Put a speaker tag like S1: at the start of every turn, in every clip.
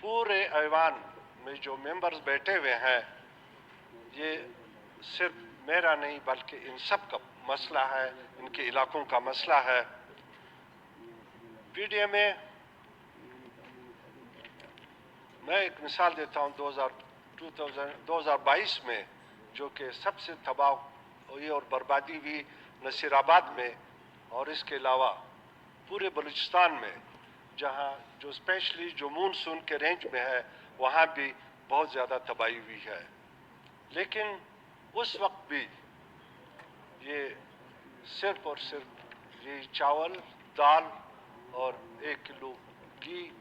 S1: पूरे ऐवान में जो मेंबर्स बैठे हुए हैं, ये सिर्फ मेरा नहीं बल्कि इन सब का मसला है, इनके इलाकों का मसला है। पीडीएम में मैं एक मिसाल देता हूँ 2022 में, जो कि सबसे तबाह हुई और बर्बादी हुई नसीराबाद में, और इसके अलावा पूरे बलूचिस्तान में, जहाँ जो स्पेशली जो मानसून के रेंज में है वहाँ भी बहुत ज़्यादा तबाही हुई है। लेकिन उस वक्त भी ये सिर्फ और सिर्फ ये चावल, दाल और 1 किलो घी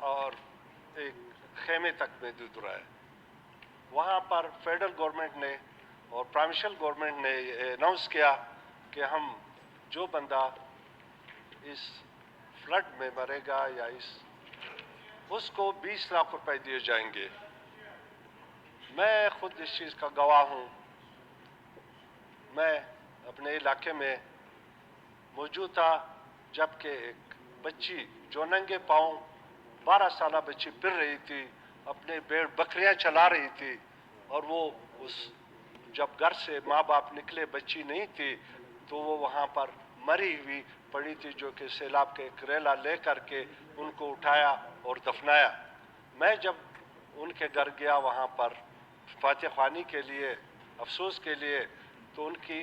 S1: और एक खेमे तक में दूध रहा है। वहाँ पर फेडरल गवर्नमेंट ने और प्रोविंशियल गवर्नमेंट ने अनाउंस किया कि हम जो बंदा इस फ्लड में मरेगा या उसको 20 लाख रुपए दिए जाएंगे। मैं खुद इस चीज़ का गवाह हूँ। मैं अपने इलाके में मौजूद था जबकि एक बच्ची जो नंगे पाँव 12 साल बच्ची फिर रही थी, अपने भेड़ बकरियां चला रही थी, और वो जब घर से माँ बाप निकले बच्ची नहीं थी तो वो वहाँ पर मरी हुई पड़ी थी, जो कि सैलाब के करेला ले करके उनको उठाया और दफनाया। मैं जब उनके घर गया वहाँ पर फातिह ख्वानी के लिए, अफसोस के लिए, तो उनकी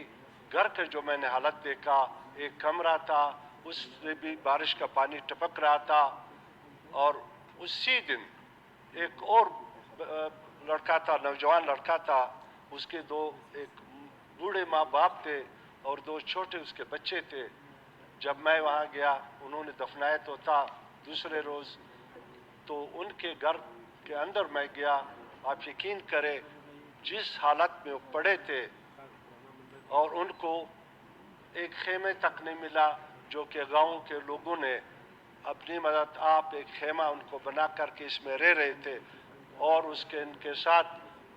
S1: घर का जो मैंने हालत देखा, एक कमरा था उसमें भी बारिश का पानी टपक रहा था, और उसी दिन एक और लड़का था, नौजवान लड़का था, उसके एक बूढ़े माँ बाप थे और 2 छोटे उसके बच्चे थे। जब मैं वहाँ गया उन्होंने दफनाया तो था दूसरे रोज़, तो उनके घर के अंदर मैं गया, आप यकीन करें जिस हालत में वो पड़े थे, और उनको एक खेमे तक नहीं मिला, जो कि गांव के लोगों ने अपनी मदद आप एक खेमा उनको बना करके इसमें रह रहे थे, और इनके साथ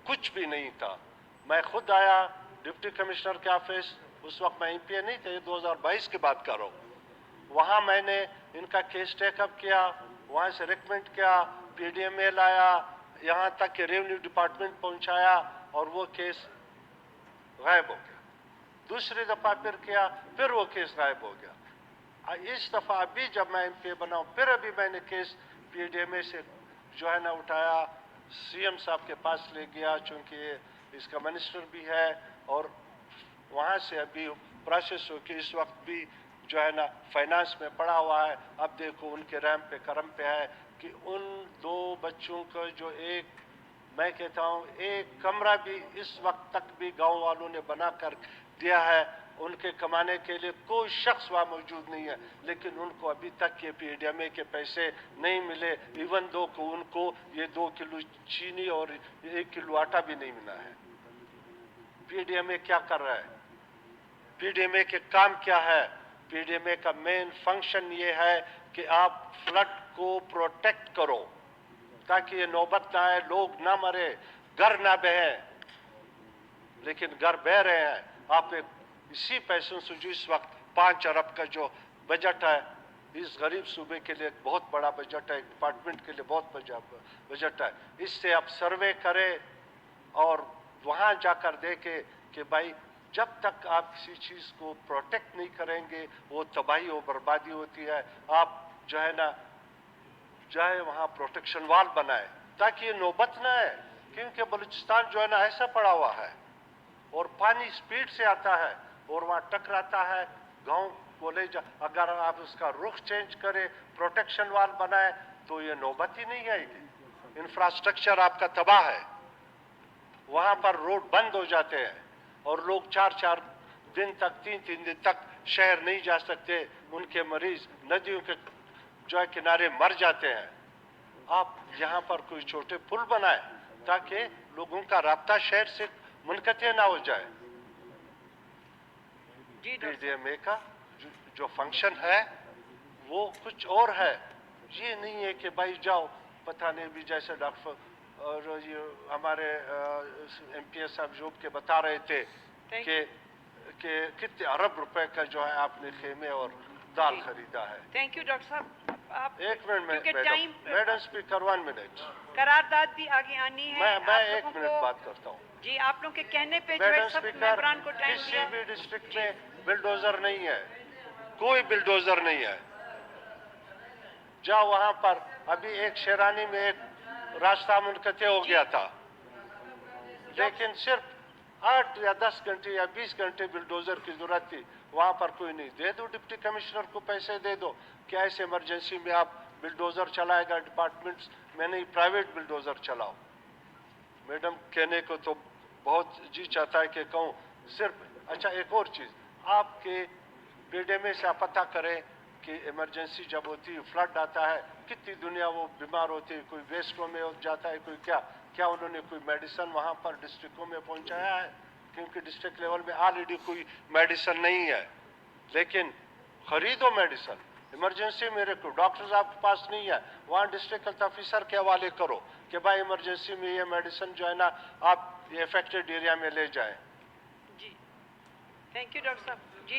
S1: कुछ भी नहीं था। मैं खुद आया डिप्टी कमिश्नर के ऑफिस, उस वक्त मैं एमपीए नहीं थे, 2022 की बात कर रहा हूँ। वहाँ मैंने इनका केस टेकअप किया, वहाँ से रिकमेंड किया, पीडीएम में लाया, यहाँ तक कि रेवेन्यू डिपार्टमेंट पहुँचाया, और वो केस गायब हो गया। दूसरी दफ़ा फिर किया, फिर वो केस गायब हो गया। इस दफ़ा अभी जब मैं एमपीए बना हूँ, फिर अभी मैंने केस पीडीएमए से जो है ना उठाया, सीएम साहब के पास ले गया, चूँकि इसका मिनिस्टर भी है, और वहाँ से अभी प्रोसेस हो के इस वक्त भी जो है ना फाइनेंस में पड़ा हुआ है। अब देखो उनके रैम पे करम पे है कि उन 2 बच्चों का जो मैं कहता हूँ एक कमरा भी इस वक्त तक भी गांव वालों ने बना कर दिया है, उनके कमाने के लिए कोई शख्स वहाँ मौजूद नहीं है, लेकिन उनको अभी तक ये पीडीएमए के पैसे नहीं मिले, इवन दो को उनको ये 2 किलो चीनी और 1 किलो आटा भी नहीं मिला है। पीडीएमए क्या कर रहा है? पीडीएमए के काम क्या है? पीडीएमए का मेन फंक्शन ये है कि आप फ्लड को प्रोटेक्ट करो ताकि ये नौबत ना आए, लोग ना मरे, घर ना बहे, लेकिन घर बह रहे हैं। आप इसी पैसों से जो इस वक्त 5 अरब का जो बजट है, इस गरीब सूबे के लिए बहुत बड़ा बजट है, डिपार्टमेंट के लिए बहुत बड़ा बजट है, इससे आप सर्वे करें और वहाँ जाकर देखें कि भाई जब तक आप किसी चीज़ को प्रोटेक्ट नहीं करेंगे वो तबाही और बर्बादी होती है। आप जो है ना चाहे वहाँ प्रोटेक्शन वाल बनाए ताकि ये नौबत ना आए, क्योंकि बलूचिस्तान जो है ना ऐसा पड़ा हुआ है और पानी स्पीड से आता है और वहाँ टकराता है, गांव को ले जा। अगर आप उसका रुख चेंज करें, प्रोटेक्शन वाल बनाए, तो ये नौबत ही नहीं आएगी। इंफ्रास्ट्रक्चर आपका तबाह है, वहाँ पर रोड बंद हो जाते हैं और लोग 4-4 दिन तक 3-3 दिन तक शहर नहीं जा सकते, उनके मरीज नदियों के जो है किनारे मर जाते हैं। आप यहाँ पर कोई छोटे पुल बनाए ताकि लोगों का राब्ता शहर से मुनक़ते ना हो जाए। पीडीएमए का जो फंक्शन है वो कुछ और है, ये नहीं है कि भाई जाओ, पता नहीं भी जैसे डॉक्टर और ये हमारे एमपीएस साहब जोब के बता रहे थे कि कितने अरब रुपए का जो है आपने खेमे और दाल खरीदा है।
S2: थैंक यू डॉक्टर साहब। आप
S1: एक मिनट में
S2: क्योंकि टाइम
S1: मैडम स्पीकर 1 मिनट
S2: करारदाद भी आगे आनी है।
S1: मैं
S2: आप
S1: एक
S2: लोगों
S1: मिनट
S2: को
S1: बात करता हूँ।
S2: जी, आप लोगों के कहने पे जो
S1: मैडम
S2: है सब
S1: स्पीकर,
S2: मेंबरान को टाइम
S1: किसी
S2: दिया।
S1: भी डिस्ट्रिक्ट में बिल्डोजर नहीं है, कोई बिल्डोजर नहीं है। जाओ वहां पर, अभी एक शेरानी में एक रास्ता मुनक़ते हो गया था, लेकिन सिर्फ 8 या 10 घंटे या 20 घंटे बिल्डोजर की जरूरत थी, वहां पर कोई नहीं। दे दो डिप्टी कमिश्नर को पैसे दे दो, क्या इस इमरजेंसी में आप बिल्डोजर चलाएगा डिपार्टमेंट्स में नहीं, प्राइवेट बिल्डोजर चलाओ। मैडम कहने को तो बहुत जी चाहता है कि कहूँ सिर्फ। अच्छा, एक और चीज, आपके बेडे में से आप पता करें कि इमरजेंसी जब होती है, फ्लड आता है, कितनी दुनिया वो बीमार होती है, कोई वेस्टों में हो जाता है, कोई क्या उन्होंने कोई मेडिसिन वहां पर डिस्ट्रिक्टों में पहुंचाया है? क्योंकि डिस्ट्रिक्ट लेवल में ऑलरेडी कोई मेडिसिन नहीं है, लेकिन खरीदो मेडिसिन। इमरजेंसी मेरे को डॉक्टर्स आपके पास नहीं है, वहां डिस्ट्रिक्ट हेल्थ ऑफिसर के हवाले करो कि भाई इमरजेंसी में ये मेडिसिन जो है ना, आप ये अफेक्टेड एरिया में ले जाएं।
S2: जी, थैंक यू डॉक्टर साहब। जी।